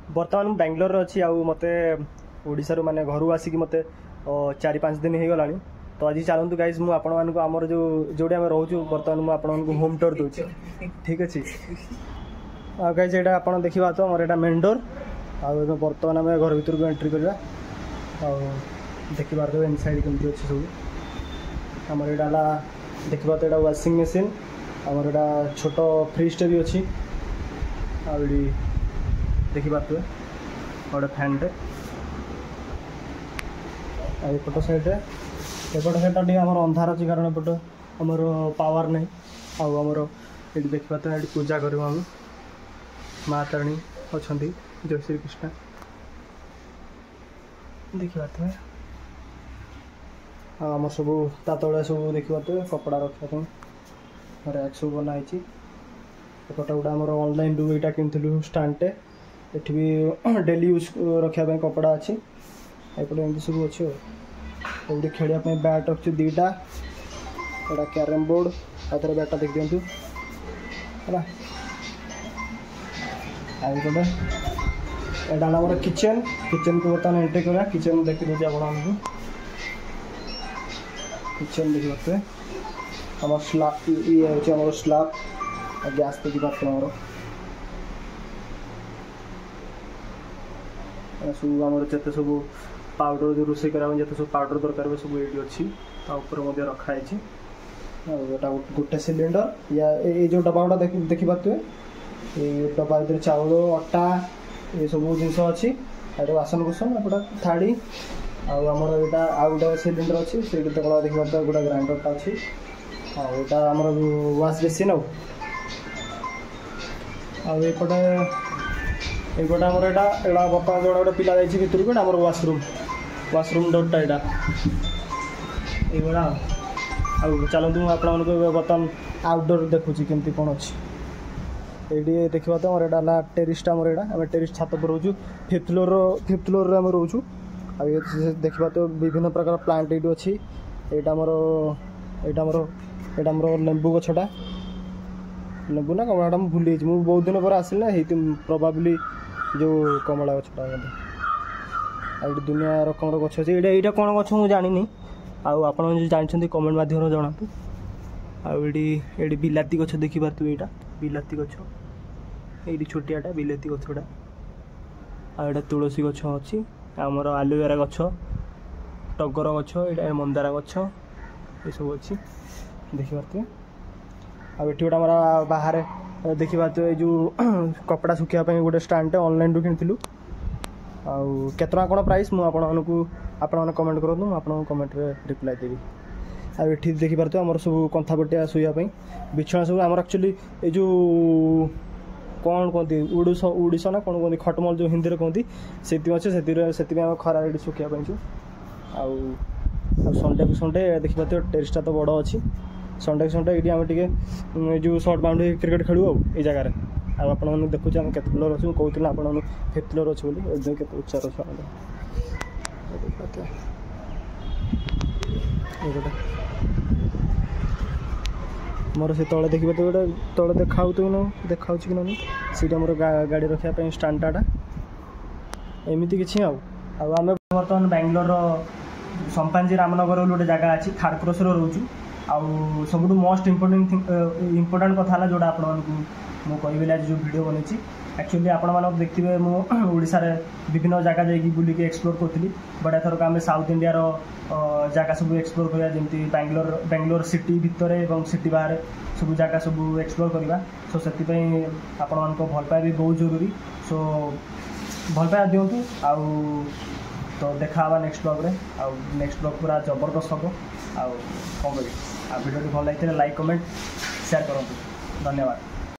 बर्तमान बेंगलोर अच्छी आउ मत ओडिशारू माने घर आसिक मत 4-5 दिन हो गला तो आज चलतु गाइज मुझे आमर जो जोड़ी आम रोचु बर्तमान मुझे आपको होम टूर दूसरी ठीक अच्छे गाइज यहाँ आप देखा तो मोर यहाँ मेन डोर आउ बर्तमान आम घर भर को एंट्री करवा देखिए तो इनसाइड केमती अच्छे सब आमर यहाँ देखा तो यहाँ वाशिंग मशीन आमर यहाँ छोट फ्रिजटे भी अच्छी आउरी देखिपे गोटे फैनटे एपट साइड्रे एपट साइडटा टे आम अंधार अच्छी कारण एपट आमर पावर नहीं आमर ये देखा तो ये पूजा कर माँ तारिणी अच्छा जय श्री कृष्ण देखा तो आम सब ता तले सब देखा तो कपड़ा रखापी रैक सब बनाई एपटा गोटे आम ऑनलाइन रू यहाँ किणु स्टाण्डे ये भी डेली यूज रखापी कपड़ा अच्छी एपटे एमती सब अच्छे ये खेलने बैट अच्छी दीटा यहाँ क्यारम बोर्ड आउे बैटा देख दिंतु है आईपटे यहाँ आम किचन किचन को बर्तमान एंट्री करा किचन देखी दूसरी आपको किचन देखी पारे आम स्लाब ये हूँ स्लाब गैस देखी पारे आम सब आम जिते सब पाउडर जो रोषे करा जिते सब पाउडर दरकार सब ये अच्छी ऊपर रखाई गोटे सिलिंडर या ये जो डब्बा देखी पारे ये डब्बा भर चाउल अटा ये सब जिनस अच्छी ये बासन कुसन एपटा थाड़ी आमर यहाँ आउ गोटे सिलिंडर अच्छी से देखा गोटे ग्राइंडरटा अच्छी आउटा आमर वाश बेसिन आउपटे एपटे आमर यहाँ बर्तमान जो गोटे पिला जाइए भितर को आमर वाशरूम डोरटा यहाँ ये चलतु मुझे बर्तमान आउटडोर देखुची केमती कौन अच्छी ये देखा तो आम यहाँ टेरिसटा आम यहाँ टेरिस छात पर रोचु 5th फ्लोर आम रोचु आ देखा तो विभिन्न प्रकार प्लांट ये अच्छी यहाँ लेंबू गछटा लेंबू ना कमलाटा मुझे भूली मुझे बहुत दिन पर आसिल ना प्रोबाब्ली जो कमला गछटा आ दुनिया रकम गछ अच्छे यहाँ कौन गछ मुझे जानी आप जानते कमेंट माध्यम जनातु आड़ी बिलाती गछ देखिपे यहाँ बिलाती गछ ये छोटियाटा बिलाती गछटा आटा तुलसी गछ अच्छी आमर आलोवेरा गछ टगर गछ ये मंदार गछ ये सब अच्छी देखिपे आठ गोटे आम बाहर देखिपे ये जो कपड़ा सुखापी गोटे स्टाण्डे ऑनलाइन रू किणु आत कौन प्राइस मुझे आपने कमेंट करूँ मुझे कमेंट रिप्लाई देवी आठ देखिपे आम सब कंथापटिया शुवाई बिछना सब आम एक्चुअली ये जो कौन कहते उड़ीसा ना कौन कहते खटमल जो हिंदी में कहती से अच्छे से खरा ये सुखापी संडे को संडे देखिपे टेरिसटा तो बड़ अच्छी संडे को संडे ये आम टे जो सर्ट बाउंड्री क्रिकेट खेलू ये जगार आप देखुचे आम के फ्लोर अच्छे कहते आप 5th फ्लोर अच्छे बोली के उच्चार अच्छे मोर से तले देखिए तो गोटे तले देखा देखा कि ना सीटा मोर गाड़ी रखापी स्टाण्डटा एमती किसी आम बर्तमान बेंगलोर संपाजी रामनगर गोटे जगह अच्छी 3rd क्रॉस रोचु आउ सब मोस्ट इम्पोर्टाट कथा जोड़ा आपको आज जो वीडियो बनी एक्चुअली आपण मानक देखिए मुझे विभिन्न जगह जाकि बुलिक एक्सप्लोर करी बट एथरक आम साउथ इंडिया जगह सब एक्सप्लोर करवा जमी बेंगलोर सिटी भितर और सिटी बाहर सब जगह सब एक्सप्लोर करवा सो से आपण मान भल पाइबा भी बहुत जरूरी सो भल पाइबा दिंतु आउ तो देखा नेक्स्ट ब्लॉग रे आउ नेक्स्ट ब्लॉग पूरा जबरदस्त हम आउ कौन करी वीडियो भल लगी लाइक कमेंट शेयर करूँ धन्यवाद।